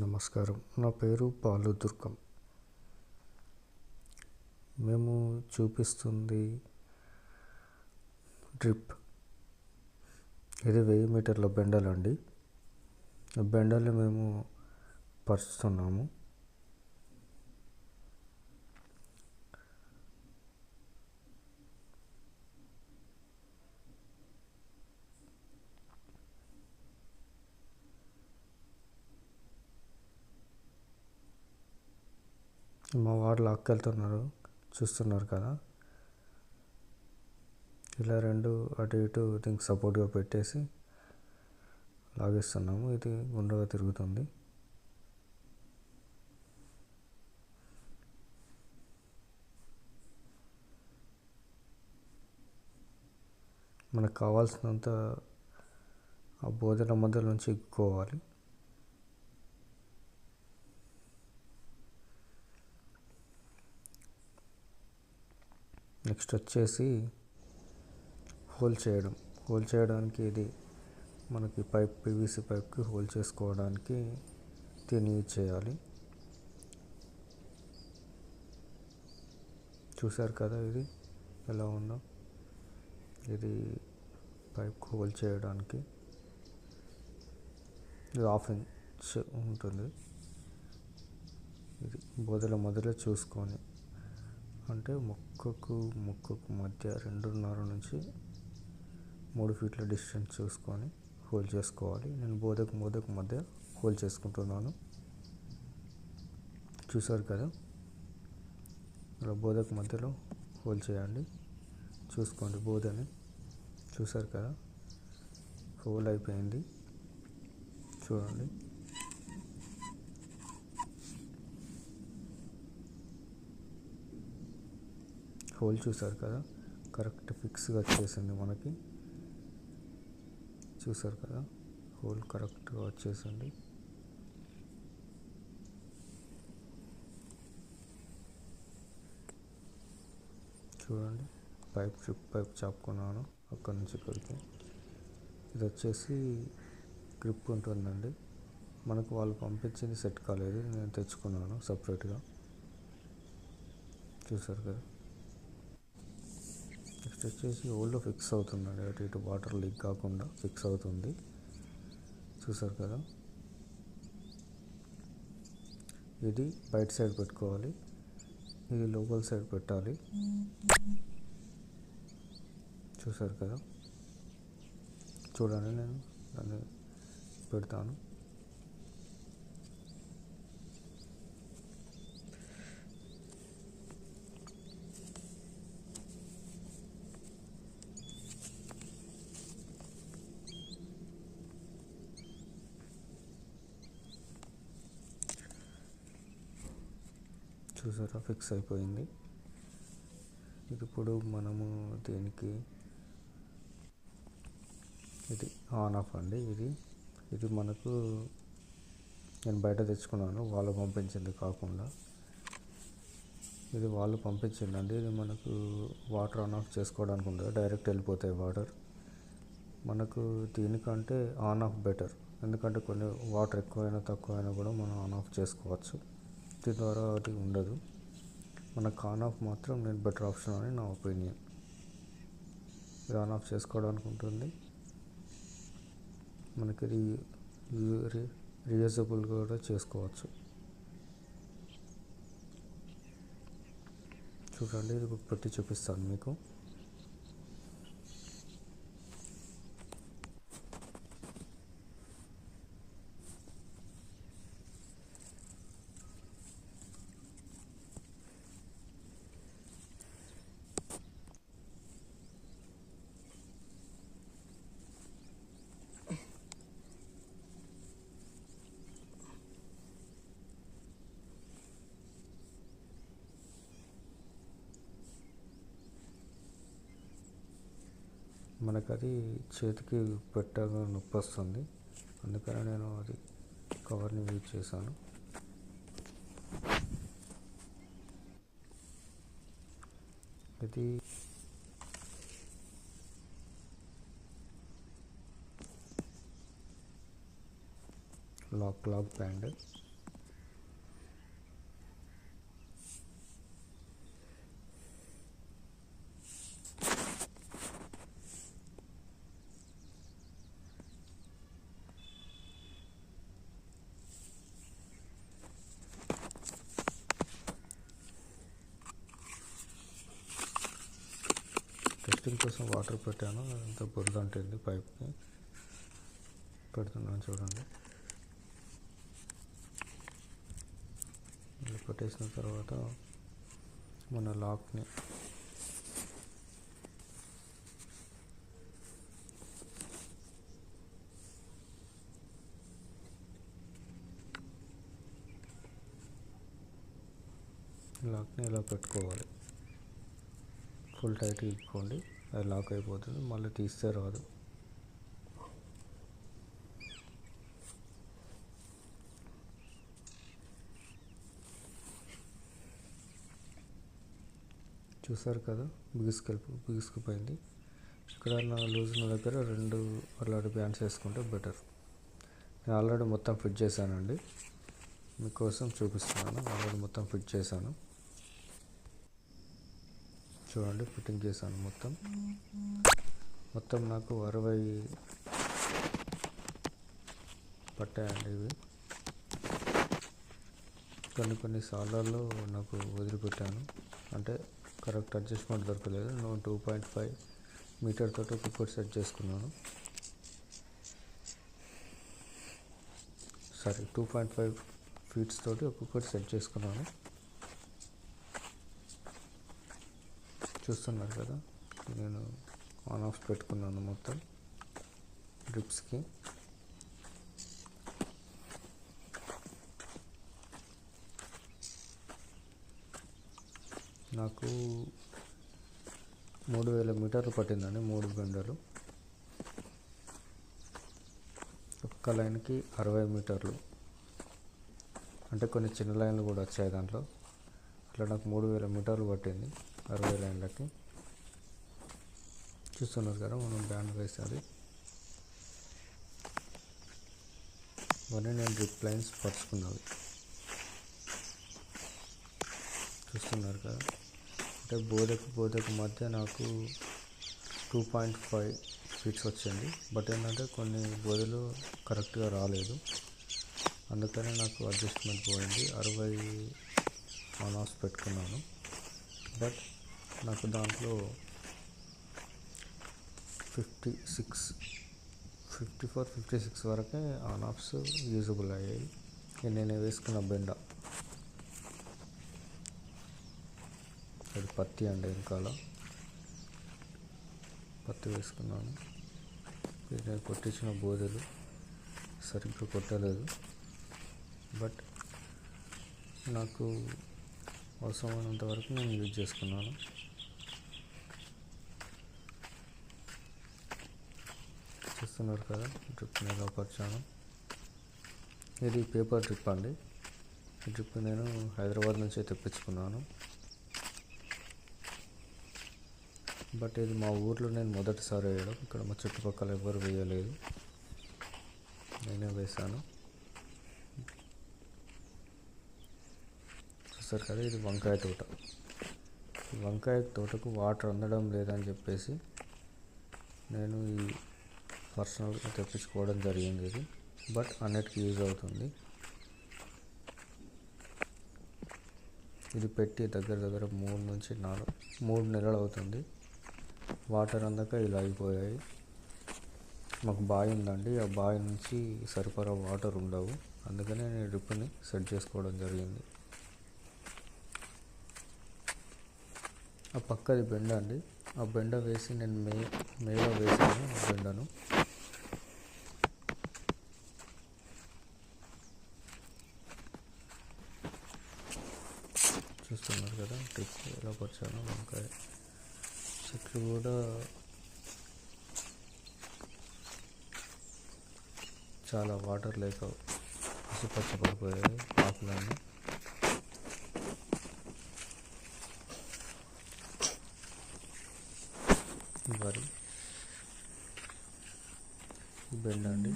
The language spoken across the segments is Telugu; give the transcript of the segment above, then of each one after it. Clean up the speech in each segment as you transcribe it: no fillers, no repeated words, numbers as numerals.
నమస్కారం. నా పేరు పాలు దుర్గం. మేము చూపిస్తుంది డ్రిప్. ఇది 1000 మీటర్ల బెండలండి. బెండల్ని మేము పరుస్తున్నాము. మా వారు లాక్కెళ్తున్నారు, చూస్తున్నారు కదా. ఇలా రెండు అటు ఇటు దీనికి సపోర్ట్గా పెట్టేసి లాగేస్తున్నాము. ఇది గుండ్రగా తిరుగుతుంది. మనకు కావాల్సినంత ఆ బోధన మధ్య నుంచి ఎక్కుకోవాలి. నెక్స్ట్ వచ్చేసి హోల్ చేయడానికి ఇది మనకి పీవీసీ పైప్కి హోల్ చేసుకోవడానికి దీన్ని యూజ్ చేయాలి. చూసారు కదా ఇది ఎలా ఉందో. ఇది పైప్కి హోల్ చేయడానికి ఇది 1/2 ఇంచ్ ఉంటుంది. ఇది మొదలు చూసుకొని, అంటే మొక్కకు మధ్య 2.5 నుంచి 3 ఫీట్ల డిస్టెన్స్ చూసుకొని హోల్ చేసుకోవాలి. నేను బోధకు మధ్య హోల్ చేసుకుంటున్నాను. చూసారు కదా, ఇలా బోధకు మధ్యలో హోల్ చేయండి. చూసుకోండి బోధని. చూసారు కదా, హోల్ అయిపోయింది. చూడండి, హోల్ చూసారు కదా, కరెక్ట్ ఫిక్స్గా వచ్చేసింది మనకి. చూసారు కదా, హోల్ కరెక్ట్గా వచ్చేసింది. చూడండి, పైప్ చాపుకున్నాను అక్కడి నుంచి ఇక్కడికి. ఇది వచ్చేసి గ్రిప్ ఉంటుందండి. మనకు వాళ్ళు పంపించింది సెట్ కాలేదు, నేను తెచ్చుకున్నాను సపరేట్గా. చూసారు కదా, నెక్స్ట్ వచ్చేసి హోల్లో ఫిక్స్ అవుతుందండి. అటు ఇటు వాటర్ లీక్ కాకుండా ఫిక్స్ అవుతుంది. చూసారు కదా, ఇది బయట సైడ్ పెట్టుకోవాలి, ఇది లోపల సైడ్ పెట్టాలి. చూసారు కదా, చూడండి నేను దాన్ని పెడతాను. చూసారా, ఫిక్స్ అయిపోయింది. ఇది ఇప్పుడు మనము దీనికి ఇది ఆన్ ఆఫ్ అండి. ఇది మనకు నేను బయట తెచ్చుకున్నాను, వాళ్ళు పంపించింది కాకుండా. ఇది వాళ్ళు పంపించిందండి. ఇది మనకు వాటర్ ఆన్ ఆఫ్ చేసుకోవడానికి ఉండదు, డైరెక్ట్ వెళ్ళిపోతాయి వాటర్. మనకు దీనికంటే ఆన్ ఆఫ్ బెటర్, ఎందుకంటే కొన్ని వాటర్ ఎక్కువైనా తక్కువైనా కూడా మనం ఆన్ ఆఫ్ చేసుకోవచ్చు. దీని ద్వారా అది ఉండదు. మనకు ఆన్ ఆఫ్ మాత్రం నేను బెటర్ ఆప్షన్ అని నా ఒపీనియన్. ఇది ఆన్ ఆఫ్ చేసుకోవడానికి ఉంటుంది. మనకి రీయూజబుల్ కూడా చేసుకోవచ్చు. చూడండి, ఇది పెట్టి చూపిస్తాను మీకు. మనకు అది చేతికి పెట్టగా నొప్పి వస్తుంది, అందుకని నేను అది కవర్ని యూజ్ చేశాను. ఇది లాక్ బ్యాండ్. టెస్టింగ్ కోసం వాటర్ పెట్టాను, అంత బురద ఉంటుంది పైప్కి. పెడుతున్నాను చూడండి. ఇలా పెట్టేసిన తర్వాత మన లాక్ని ఇలా పెట్టుకోవాలి. ఫుల్ టైట్ ఇచ్చుకోండి, అది లాక్ అయిపోతుంది, మళ్ళీ తీస్తే రాదు. చూసారు కదా, బిగుసుకుపోయింది. ఇక్కడ నా లూజ్ ఉన్న దగ్గర 2 అలాంటి బ్యాండ్స్ వేసుకుంటే బెటర్. నేను ఆల్రెడీ మొత్తం ఫిట్ చేశానండి, మీకోసం చూపిస్తున్నాను. ఆల్రెడీ మొత్తం ఫిట్ చేశాను చూడండి. ఫిట్టింగ్ చేశాను మొత్తం నాకు 60 పట్టాయండి ఇవి. కొన్ని సార్లు నాకు వదిలిపెట్టాను, అంటే కరెక్ట్ అడ్జస్ట్మెంట్ దొరకలేదు. నేను 2.5 మీటర్ తోటి ఒక్కొక్కటి సెట్ చేసుకున్నాను. 2.5 ఫీట్స్ తోటి ఒక్కొక్కటి సెట్ చేసుకున్నాను. చూస్తున్నారు కదా, నేను ఆన్ ఆఫ్ పెట్టుకున్నాను మొత్తం డ్రిప్స్కి. నాకు 3000 మీటర్లు పట్టిందండి, 3 బెండలు. ఒక్క లైన్కి 60 మీటర్లు, అంటే కొన్ని చిన్న లైన్లు కూడా వచ్చాయి దాంట్లో. అట్లా నాకు 3000 మీటర్లు పట్టింది 60 లైన్లకి. చూస్తున్నారు కదా, మనం బ్యాండ్ వేసేది. ఇవన్నీ నేను డ్రిప్ లైన్స్ పరుచుకున్నవి. చూస్తున్నారు కదా, అంటే బోధకు మధ్య నాకు 2.5 ఫీట్స్ వచ్చింది. బట్ ఏంటంటే కొన్ని బోధలు కరెక్ట్గా రాలేదు, అందుకనే నాకు అడ్జస్ట్మెంట్ పోయింది. 60 ఆన్ ఆఫ్ పెట్టుకున్నాను, బట్ నాకు దాంట్లో 54-56 వరకే ఆన్ ఆఫ్స్ యూజబుల్ అయ్యాయి. నేను వేసుకున్న బెండ అది పత్తి అండి, వెనకాల పత్తి వేసుకున్నాను. నేను కొట్టించిన బోధలు సరిగ్గా కొట్టలేదు, బట్ నాకు అవసరమైనంత వరకు నేను యూజ్ చేసుకున్నాను. చూస్తున్నారు కదా, డ్రిప్ని ఎలా పరిచాను. ఇది పేపర్ డ్రిప్ అండి. ఈ డ్రిప్ నేను హైదరాబాద్ నుంచి తెప్పించుకున్నాను, బట్ ఇది మా ఊర్లో నేను మొదటిసారి వేయడం. ఇక్కడ మా చుట్టుపక్కల ఎవరు వేయలేదు, నేనే వేశాను. చూస్తారు కదా, ఇది వంకాయ తోట. ఈ వంకాయ తోటకు వాటర్ అందడం లేదని చెప్పేసి నేను ఈ పర్సనల్గా తెప్పించుకోవడం జరిగింది. ఇది బట్ అన్నిటికీ యూజ్ అవుతుంది. ఇది పెట్టి దగ్గర 3 నెలలు అవుతుంది. వాటర్ అందక ఇలా అయిపోయాయి. మాకు బావి ఉందండి, ఆ బావి నుంచి సరిపడా వాటర్ ఉండవు, అందుకనే నేను డ్రిప్ని సెట్ చేసుకోవడం జరిగింది. ఆ పక్కది బెండ అండి, ఆ బెండ వేసి నేను మేలో వేసాను ఆ బెండను. చూస్తున్నారు కదా, డ్రిప్ ఎలా పరిచాను. వంకాయ చెట్లు కూడా చాలా వాటర్ లేక పసుపచ్చ పడిపోయాయి ఆకులన్నీ. వరి బెండ అండి,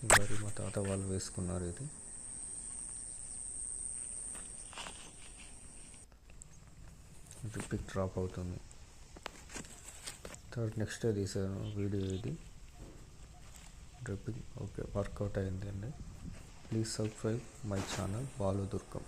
ఈ వరి మా తాత వాళ్ళు వేసుకున్నారు. ఇది పిక్ డ్రాప్ అవుతుంది. నెక్స్ట్ డే తీసాను వీడియో. ఇది డ్రిప్పింగ్ ఓకే వర్కౌట్ అయిందండి. Please subscribe my channel Balu Durgam.